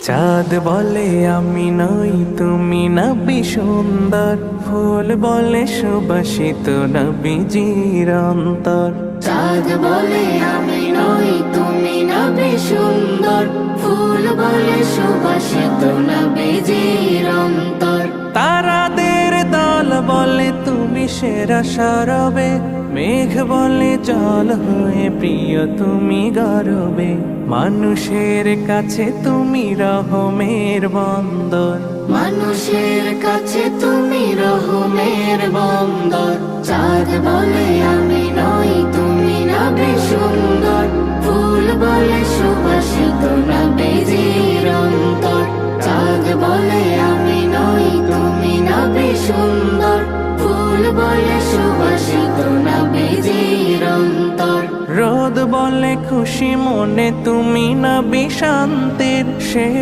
চাঁদ বলে আমি নই তুমি নবী সুন্দর, ফুল বলে সুবাসিত নবীজির অন্তর। চাঁদ বলে আমি নই তুমি নবী সুন্দর, ফুল বলে সুবাসিত নবীজির অন্তর। তারাদের দল বলে তুমি সেরা সরবে, মেঘ বলে জল হয়ে প্রিয় তুমি গরবে। মানুষের কাছে তুমি রহমের বন্দর, মানুষের কাছে তুমি রহমের বন্দর। চাঁদ বলে আমি নই তুমি নবী সুন্দর, ফুল বলে সুবাসিত নবীজির অন্তর। চাঁদ বলে আমি নই তুমি নবী সুন্দর, ফুল বলে সুবাসিত নবীজির অন্তর। রোদ বলে খুশি মনে তুমি নবী শান্তির শেষ